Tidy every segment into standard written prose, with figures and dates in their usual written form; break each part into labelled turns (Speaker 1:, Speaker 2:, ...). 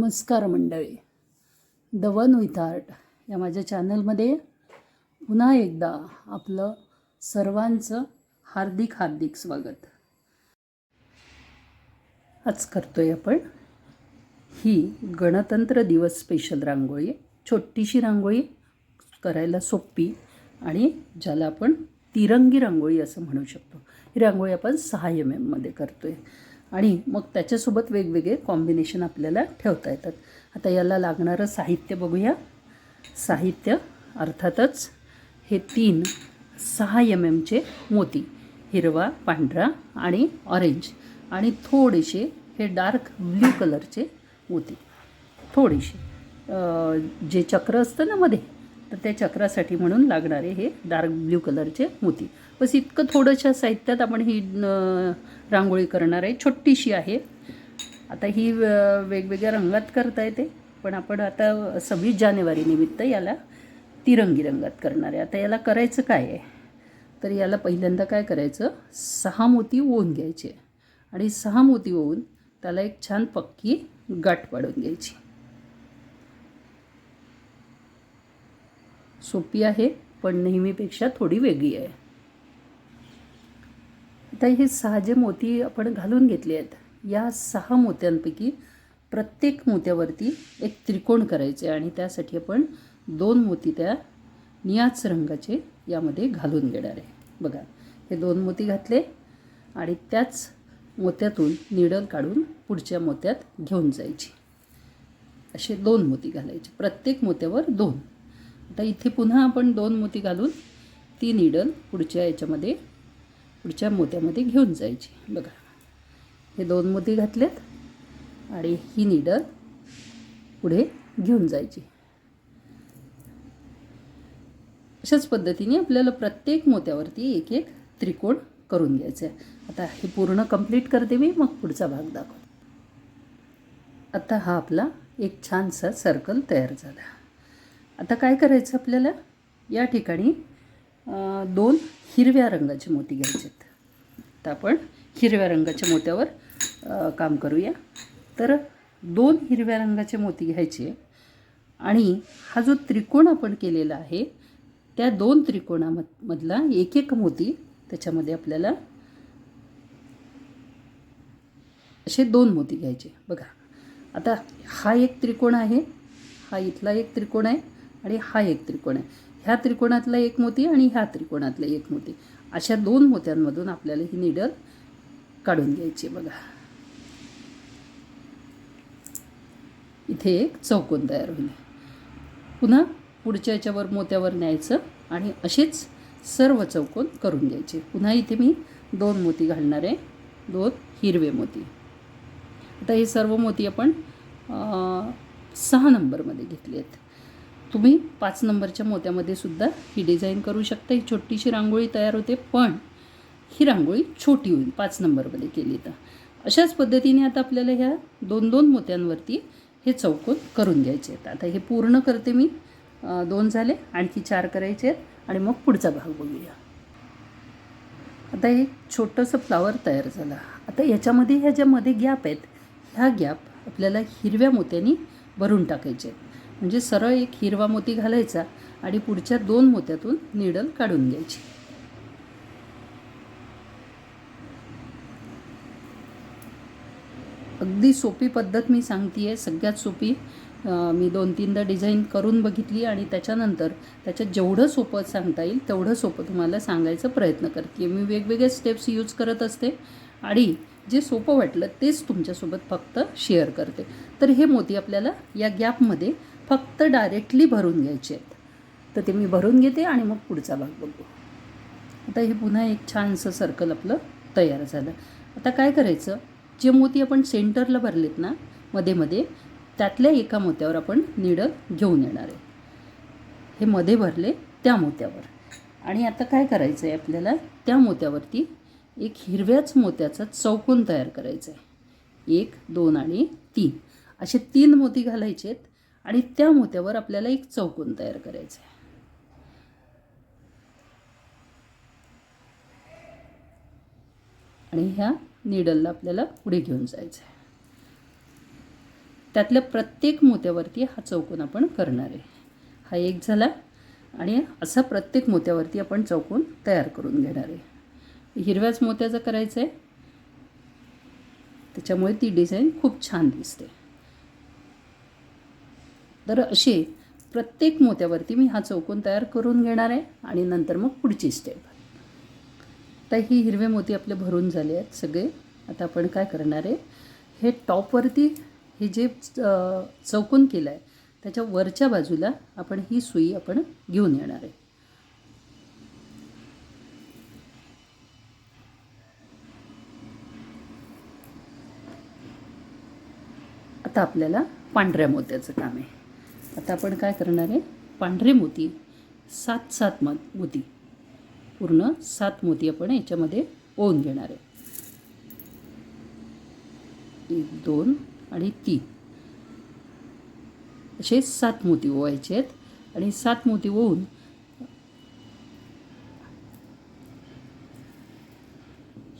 Speaker 1: नमस्कार मंडळी, the one with art या माझ्या चॅनलमध्ये पुन्हा एकदा आपलं सर्वांचं हार्दिक हार्दिक स्वागत. आज करतोय आपण ही गणतंत्र दिवस स्पेशल रांगोळी. छोटीशी रांगोळी, करायला सोपी आणि ज्याला आपण तिरंगी रांगोळी असं म्हणू शकतो. ही रांगोळी आपण 6 mm मध्ये करतोय आणि मग त्याच्यासोबत वेगवेगळे कॉम्बिनेशन आपल्याला ठेवता येतात. आता याला लागणारं साहित्य बघूया. साहित्य अर्थातच हे 3 6 mm मोती, हिरवा, पांढरा आणि ऑरेंज, आणि थोडेसे हे डार्क ब्ल्यू कलरचे मोती. थोडीशी जे चक्र असतं ना मध्ये, तर त्या चक्रासाठी म्हणून लागणारे हे डार्क ब्ल्यू कलरचे मोती. बस इतकं थोड्याशा साहित्यात आपण ही रांगोळी करणार आहे. छोटीशी आहे. आता ही वेगवेगळ्या रंगात करता येते, पण आपण आता 26 जानेवारी निमित्त याला तिरंगी रंगात करणार आहे. आता याला करायचं काय आहे, तर याला पहिल्यांदा काय करायचं, 6 मोती ओवून घ्यायचे आणि 6 मोती ओवून त्याला एक छान पक्की गाठ पाडून घ्यायची. सोपी आहे, पण नेहमीपेक्षा थोडी वेगळी आहे. आता हे 6 जे मोती आपण घालून घेतले आहेत, या 6 मोत्यांपैकी प्रत्येक मोत्यावरती एक त्रिकोण करायचे आणि त्यासाठी आपण 2 मोती त्या निळ्याच रंगाचे यामध्ये घालून घेणार आहे. बघा, हे 2 मोती घातले आणि त्याच मोत्यातून निडल काढून पुढच्या मोत्यात घेऊन जायची. असे 2 मोती घालायचे, प्रत्येक मोत्यावर 2. आता इथे पुन्हा आपण 2 मोती घालून ती निडल पुढच्या याच्यामध्ये, पुढच्या मोत्यामध्ये घेऊन जायची. बघा, हे 2 मोती घातलेत आणि ही निडल पुढे घेऊन जायची. अशाच पद्धतीने आपल्याला प्रत्येक मोत्यावरती एक एक त्रिकोण करून घ्यायचं आहे. आता हे पूर्ण कंप्लीट करते मी, मग पुढचा भाग दाखव. आता हा आपला एक छानसा सर्कल तयार झाला. आता काय करायचं आपल्याला, या ठिकाणी 2 हिरव्या रंगाचे मोती घ्यायचे आहेत. तर आपण हिरव्या रंगाच्या मोत्यावर काम करूया. तर 2 हिरव्या रंगाचे मोती घ्यायचे आणि हा जो त्रिकोण आपण केलेला आहे, त्या 2 त्रिकोणामधला एक एक मोती त्याच्यामध्ये आपल्याला असे 2 मोती घ्यायचे. बघा, आता हा एक त्रिकोण आहे, हा इथला एक त्रिकोण आहे आणि हा एक त्रिकोण आहे. ह्या त्रिकोणातला एक मोती आणि ह्या त्रिकोणातला एक मोती, अशा 2 मोत्यांमधून आपल्याला ही निडल काढून घ्यायची. बघा, इथे एक चौकोन तयार होईल. पुन्हा पुढच्या याच्यावर मोत्यावर न्यायचं आणि असेच सर्व चौकोन करून घ्यायचे. पुन्हा इथे मी 2 मोती घालणार आहे, 2 हिरवे मोती. आता हे सर्व मोती आपण 6 नंबरमध्ये घेतले आहेत. तुम्ही 5 नंबरच्या मोत्यामध्ये सुद्धा ही डिझाईन करू शकता. ही छोटीशी रांगोळी तयार होते, पण ही रांगोळी छोटी होईल 5 नंबरमध्ये केली तर. अशाच पद्धतीने आता आपल्याला ह्या 2-2 मोत्यांवरती हे चौकोन करून घ्यायचे आहेत. आता हे पूर्ण करते मी. 2 झाले, आणखी 4 करायचे आहेत आणि मग पुढचा भाग बघूया. आता एक छोटंसं फ्लावर तयार झालं. आता याच्यामध्ये ह्या ज्या मध्ये गॅप आहेत, ह्या गॅप आपल्याला हिरव्या मोत्यांनी भरून टाकायचे आहेत. म्हणजे सरळ एक हिरवा मोती घालायचा आणि पुढच्या 2 मोत्यातून निडल काढून घ्यायची. अगदी सोपी पद्धत मी सांगते आहे, सगळ्यात सोपी. मी 2-3दा डिझाईन करून बघितली आणि त्याच्यानंतर त्याच्यात जेवढं सोपं सांगता येईल तेवढं सोपं तुम्हाला सांगायचा प्रयत्न करते. मी वेगवेगळे स्टेप्स यूज करत असते आणि जे सोपं वाटलं तेच तुमच्यासोबत फक्त शेअर करते. तर हे मोती आपल्याला या गॅपमध्ये फक्त डायरेक्टली भरून घ्यायचे आहेत. तर ते मी भरून घेते आणि मग पुढचा भाग बघू. आता हे पुन्हा एक छानसं सर्कल आपलं तयार झालं. आता काय करायचं, जे मोती आपण सेंटरला भरलेत ना मध्ये मध्ये, त्यातल्या एका मोत्यावर आपण निडल घेऊन येणार आहे. हे मध्ये भरले त्या मोत्यावर. आणि आता काय करायचं आहे आपल्याला, त्या मोत्यावरती एक हिरव्याच मोत्याचा चौकोन तयार करायचा आहे. 1, 2 आणि 3 असे 3 मोती घालायचे आहेत आणि त्या मोत्यावर आपल्याला एक चौकोन तयार करायचा आहे. आणि ह्या निडलला आपल्याला पुढे घेऊन जायचं आहे. त्यातल्या प्रत्येक मोत्यावरती हा चौकोन आपण करणार आहे. हा एक झाला आणि असा प्रत्येक मोत्यावरती आपण चौकोन तयार करून घेणार आहे. हिरव्याच मोत्याचं करायचं आहे, त्याच्यामुळे ती डिझाईन खूप छान दिसते. तर असे प्रत्येक मोत्यावरती मी हा चौकोन तयार करून घेणार आहे आणि नंतर मग पुढची स्टेप. आता ही हिरवे मोती आपले भरून झाले आहेत सगळे. आता आपण काय करणार आहे, हे टॉपवरती हे जे चौकोन केलं आहे त्याच्या वरच्या बाजूला आपण ही सुई आपण घेऊन येणार आहे. आता आपल्याला पांढऱ्या मोत्याचं काम आहे. आता आपण काय करणार आहे, पांढरे मोती 7 मोती, पूर्ण 7 मोती आपण याच्यामध्ये ओवून घेणार आहे. 1 2 आणि 3 असे 7 मोती ओवायचे आहेत आणि 7 मोती ओवून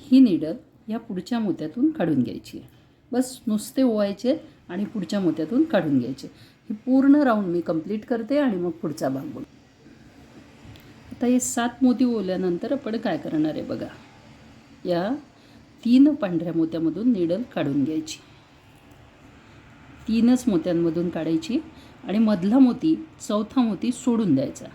Speaker 1: ही नीडल या पुढच्या मोत्यातून काढून घ्यायची आहे. बस नुसते ओवायचे आणि पुढच्या मोत्यातून काढून घ्यायचे. ही पूर्ण राऊंड मी कंप्लीट करते आणि मग पुढचा भाग बोलू. आता हे 7 मोती ओवल्यानंतर आपण काय करणार आहे बघा, या 3 पांढऱ्या मोत्यामधून नीडल काढून घ्यायची. 3च मोत्यांमधून काढायची आणि मधला मोती, चौथा मोती सोडून द्यायचा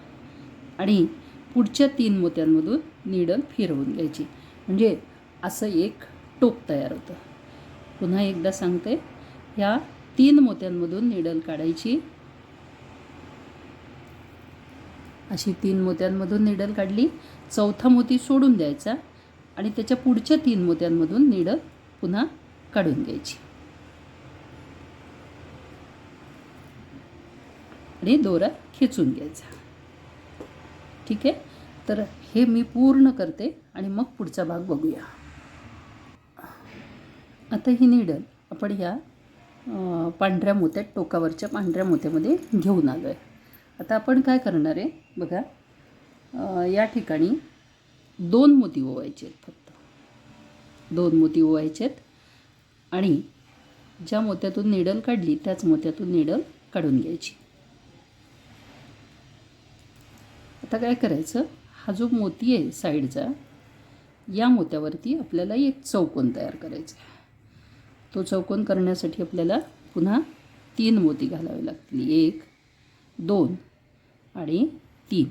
Speaker 1: आणि पुढच्या 3 मोत्यांमधून नीडल फिरवून घ्यायची. म्हणजे असं एक टोक तयार होतं. पुन्हा एकदा सांगते, ह्या 3 मोत्यांमधून नीडल काढायची. अशी 3 मोत्यांमधून नीडल काढली, चौथा मोती सोडून द्यायचा आणि त्याच्या पुढच्या 3 मोत्यांमधून नीडल पुन्हा काढून घ्यायची आणि दोरा खेचून घ्यायचा. ठीक आहे. तर हे मी पूर्ण करते आणि मग पुढचा भाग बघूया. आता ही नीडल आपण ह्या पांढऱ्या मोत्यात, टोकावरच्या पांढऱ्या मोत्यामध्ये घेऊन आलो आहे. आता आपण काय करणार आहे बघा, या ठिकाणी 2 मोती ओवायचे आहेत, फक्त 2 मोती ओवायचे आहेत आणि ज्या मोत्यातून नीडल काढली त्याच मोत्यातून नीडल काढून घ्यायची. आता काय करायचं, हा जो मोती आहे साईडचा, या मोत्यावरती आपल्याला एक चौकोन तयार करायचा आहे. तो चौकोन करण्यासाठी आपल्याला पुन्हा 3 मोती घालावे लागतील. 1 2 आणि 3.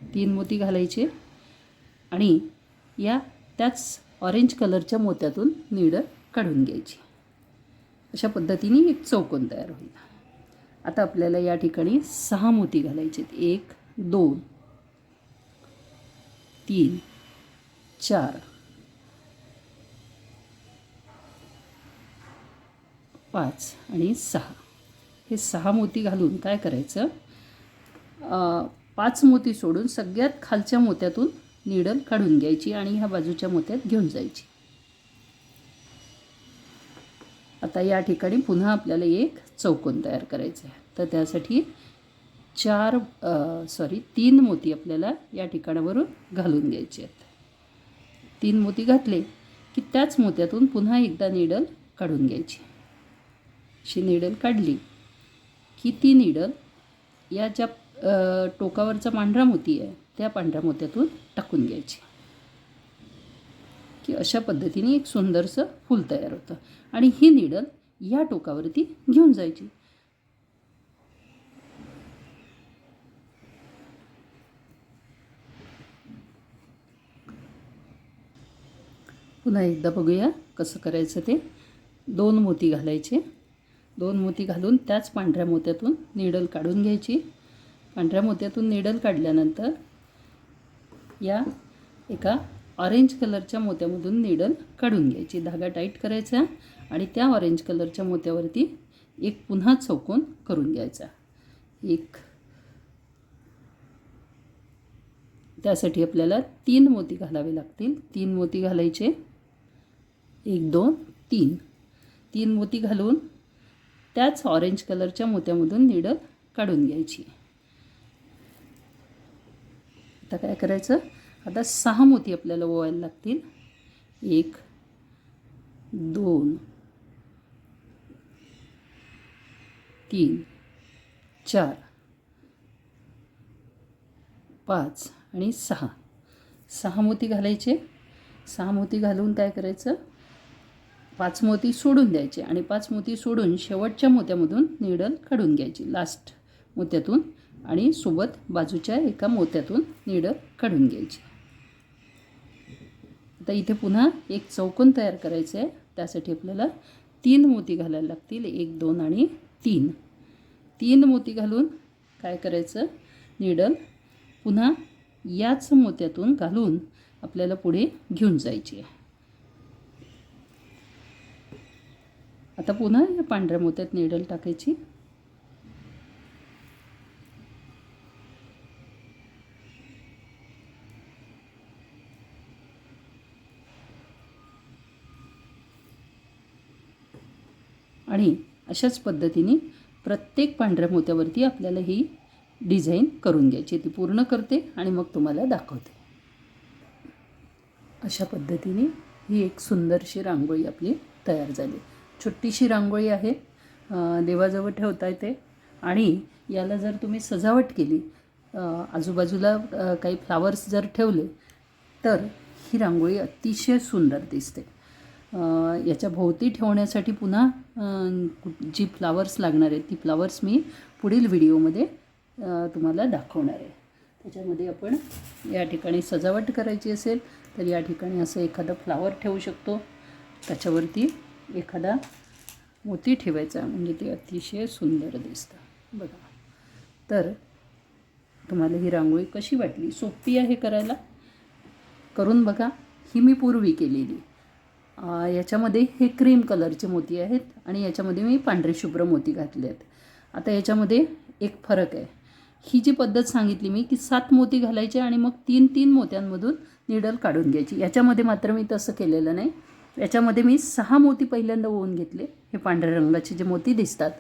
Speaker 1: 3 मोती घालायचे आणि या त्याच ऑरेंज कलरच्या मोत्यातून नीडल काढून घ्यायची. अशा पद्धतीने एक चौकोन तयार होईल. आता आपल्याला या ठिकाणी 6 मोती घालायचे आहेत. 1 2 3 4 5 आणि 6. हे 6 मोती घालून काय करायचं, 5 मोती सोडून सगळ्यात खालच्या मोत्यातून नीडल काढून घ्यायची आणि ह्या बाजूच्या मोत्यात घेऊन जायची. आता या ठिकाणी पुन्हा आपल्याला एक चौकोन तयार करायचं आहे. तर त्यासाठी 3 मोती आपल्याला या ठिकाणावरून घालून घ्यायचे आहेत. 3 मोती घातले की त्याच मोत्यातून पुन्हा एकदा नीडल काढून घ्यायची. अशी नीडल काढली की ती नीडल या ज्या टोकावरचा पांढरा मोती आहे त्या पांढऱ्या मोत्यातून टाकून घ्यायची की अशा पद्धतीने एक सुंदरसं फूल तयार होतं. आणि ही नीडल या टोकावरती घेऊन जायची. पुन्हा एकदा बघूया कसं करायचं ते. 2 मोती घालायचे. 2 मोती घालून त्याच पांढऱ्या मोत्यातून नीडल काढून घ्यायची. पांढऱ्या मोत्यातून नीडल काढल्यानंतर या एका ऑरेंज कलरच्या मोत्यामधून नीडल काढून घ्यायची. धागा टाईट करायचा आणि त्या ऑरेंज कलरच्या मोत्यावरती एक पुन्हा चौकोन करून घ्यायचा. त्यासाठी आपल्याला 3 मोती घालावे लागतील. 3 मोती घालायचे. 1 2 3. 3 मोती घालून त्याच ऑरेंज कलरच्या मोत्यामधून नीडल काढून घ्यायची. आता काय करायचं, आता 6 मोती आपल्याला ओवायला लागतील. 1 2 3 4 5 आणि 6 6 मोती घालायचे. 6 मोती घालून काय करायचं, 5 मोती सोडून द्यायचे आणि 5 मोती सोडून शेवटच्या मोत्यामधून नीडल काढून घ्यायची, लास्ट मोत्यातून, आणि सोबत बाजूच्या एका मोत्यातून नीडल काढून घ्यायची. आता इथे पुन्हा एक चौकोन तयार करायचं आहे. त्यासाठी आपल्याला 3 मोती घालायला लागतील. 1 2 आणि 3. 3 मोती घालून काय करायचं, नीडल पुन्हा याच मोत्यातून घालून आपल्याला पुढे घेऊन जायची आहे. आता पुन्हा या पांढऱ्या मोत्यात नीडल टाकायची. आणि अशाच पद्धतीने प्रत्येक पांढऱ्या मोत्यावरती आपल्याला ही डिझाईन करून घ्यायची. ती पूर्ण करते आणि मग तुम्हाला दाखवते. अशा पद्धतीने ही एक सुंदरशी रांगोळी आपली तयार झाली. छोटीशी रांगोळी आहे, देवाजवळ ठेवता येते. आणि याला जर तुम्ही सजावट केली, आजूबाजूला काही फ्लावर्स जर ठेवले, तर ही रांगोळी अतिशय सुंदर दिसते. याच्या भोवती ठेवण्यासाठी पुन्हा जी फ्लावर्स लागणार आहेत ती फ्लावर्स मी पुढील व्हिडिओमध्ये तुम्हाला दाखवणार आहे. त्याच्यामध्ये आपण या ठिकाणी सजावट करायची असेल तर या ठिकाणी असं एखादं फ्लावर ठेवू शकतो. त्याच्यावरती एखादा मोती ठेवायचा, म्हणजे ते अतिशय सुंदर दिसतं बघा. तर तुम्हाला ही रांगोळी कशी वाटली? सोपी आहे करायला, करून बघा. ही मी पूर्वी केलेली. याच्यामध्ये हे क्रीम कलरचे मोती आहेत आणि याच्यामध्ये मी पांढरे शुभ्र मोती घातले आहेत. आता याच्यामध्ये एक फरक आहे. ही जी पद्धत सांगितली मी की 7 मोती घालायचे आणि मग 3-3 मोत्यांमधून नीडल काढून घ्यायची, याच्यामध्ये मात्र मी तसं केलेलं नाही. याच्यामध्ये मी 6 मोती पहिल्यांदा ओवून घेतले. हे पांढऱ्या रंगाचे जे मोती दिसतात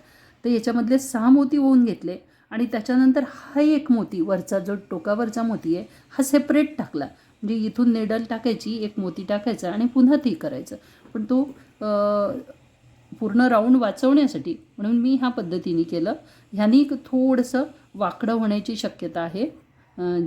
Speaker 1: तर याच्यामधले 6 मोती ओवून घेतले आणि त्याच्यानंतर हा एक मोती वरचा जो टोकावरचा मोती आहे हा सेपरेट टाकला. म्हणजे इथून नीडल टाकायची, एक मोती टाकायचा आणि पुन्हा ती करायचं. पण तो पूर्ण राऊंड वाचवण्यासाठी म्हणून मी ह्या पद्धतीने केलं. ह्यानी थोडंसं वाकडं होण्याची शक्यता आहे,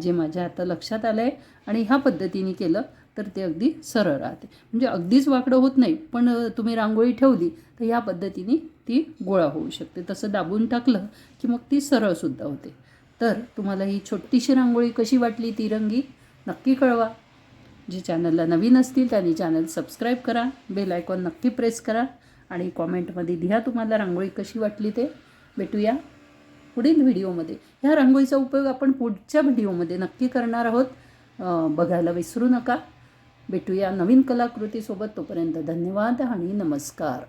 Speaker 1: जे माझ्या आता लक्षात आलं आहे. आणि ह्या पद्धतीने केलं तर ते अगदी सरळ राहते. म्हणजे अगदीच वाकडं होत नाही, पण तुम्ही रांगोळी ठेवली तर ह्या पद्धतीने ती गोळा होऊ शकते. तसं दाबून टाकलं की मग ती सरळसुद्धा होते. तर तुम्हाला ही छोटीशी रांगोळी कशी वाटली तिरंगी नक्की कळवा. जे चॅनलला नवीन असतील त्यांनी चॅनल सबस्क्राईब करा, बेल आयकॉन नक्की प्रेस करा आणि कॉमेंटमध्ये लिहा तुम्हाला रांगोळी कशी वाटली ते. भेटूया पुढील व्हिडिओमध्ये. ह्या रांगोळीचा उपयोग आपण पुढच्या व्हिडिओमध्ये नक्की करणार आहोत, बघायला विसरू नका. भेटूया नवीन कलाकृतीसोबत. तोपर्यंत धन्यवाद आणि नमस्कार.